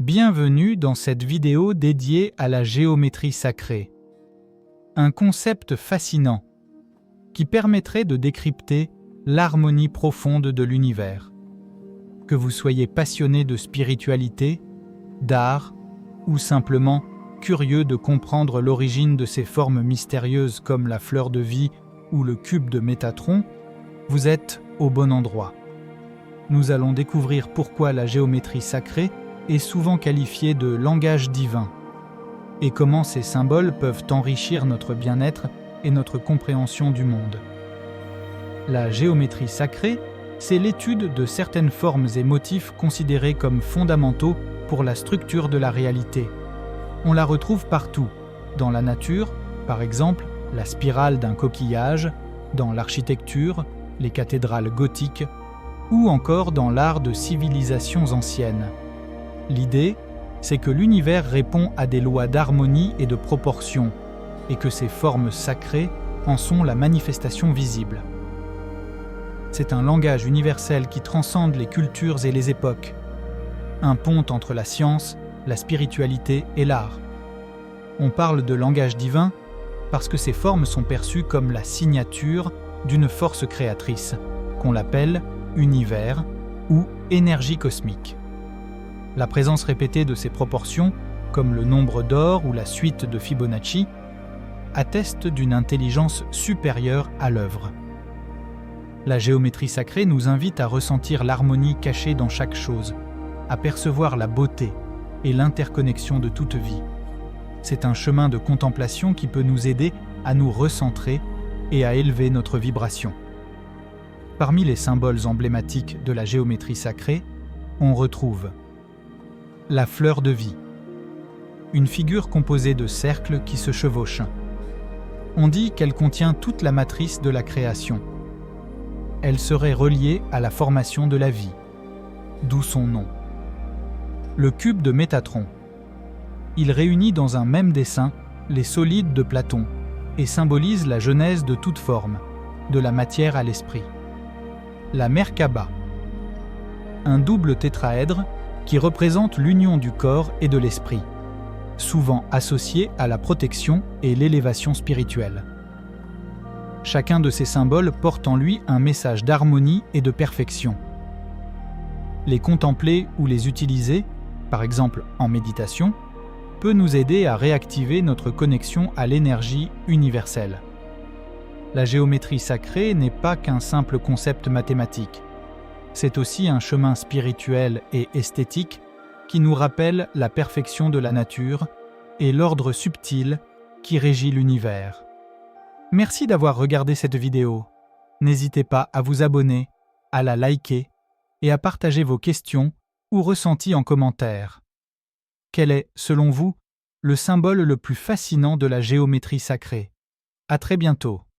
Bienvenue dans cette vidéo dédiée à la géométrie sacrée. Un concept fascinant qui permettrait de décrypter l'harmonie profonde de l'univers. Que vous soyez passionné de spiritualité, d'art ou simplement curieux de comprendre l'origine de ces formes mystérieuses comme la fleur de vie ou le cube de Métatron, vous êtes au bon endroit. Nous allons découvrir pourquoi la géométrie sacrée est souvent qualifiée de langage divin et comment ces symboles peuvent enrichir notre bien-être et notre compréhension du monde. La géométrie sacrée, c'est l'étude de certaines formes et motifs considérés comme fondamentaux pour la structure de la réalité. On la retrouve partout, dans la nature, par exemple la spirale d'un coquillage, dans l'architecture, les cathédrales gothiques, ou encore dans l'art de civilisations anciennes. L'idée, c'est que l'univers répond à des lois d'harmonie et de proportion, et que ces formes sacrées en sont la manifestation visible. C'est un langage universel qui transcende les cultures et les époques, un pont entre la science, la spiritualité et l'art. On parle de langage divin parce que ces formes sont perçues comme la signature d'une force créatrice, qu'on l'appelle univers ou énergie cosmique. La présence répétée de ces proportions, comme le nombre d'or ou la suite de Fibonacci, atteste d'une intelligence supérieure à l'œuvre. La géométrie sacrée nous invite à ressentir l'harmonie cachée dans chaque chose, à percevoir la beauté et l'interconnexion de toute vie. C'est un chemin de contemplation qui peut nous aider à nous recentrer et à élever notre vibration. Parmi les symboles emblématiques de la géométrie sacrée, on retrouve la fleur de vie, une figure composée de cercles qui se chevauchent. On dit qu'elle contient toute la matrice de la création. Elle serait reliée à la formation de la vie, d'où son nom. Le cube de Métatron. Il réunit dans un même dessin les solides de Platon et symbolise la genèse de toute forme, de la matière à l'esprit. La Merkaba. Un double tétraèdre qui représente l'union du corps et de l'esprit, souvent associé à la protection et l'élévation spirituelle. Chacun de ces symboles porte en lui un message d'harmonie et de perfection. Les contempler ou les utiliser, par exemple en méditation, peut nous aider à réactiver notre connexion à l'énergie universelle. La géométrie sacrée n'est pas qu'un simple concept mathématique. C'est aussi un chemin spirituel et esthétique qui nous rappelle la perfection de la nature et l'ordre subtil qui régit l'univers. Merci d'avoir regardé cette vidéo. N'hésitez pas à vous abonner, à la liker et à partager vos questions ou ressentis en commentaire. Quel est, selon vous, le symbole le plus fascinant de la géométrie sacrée? À très bientôt.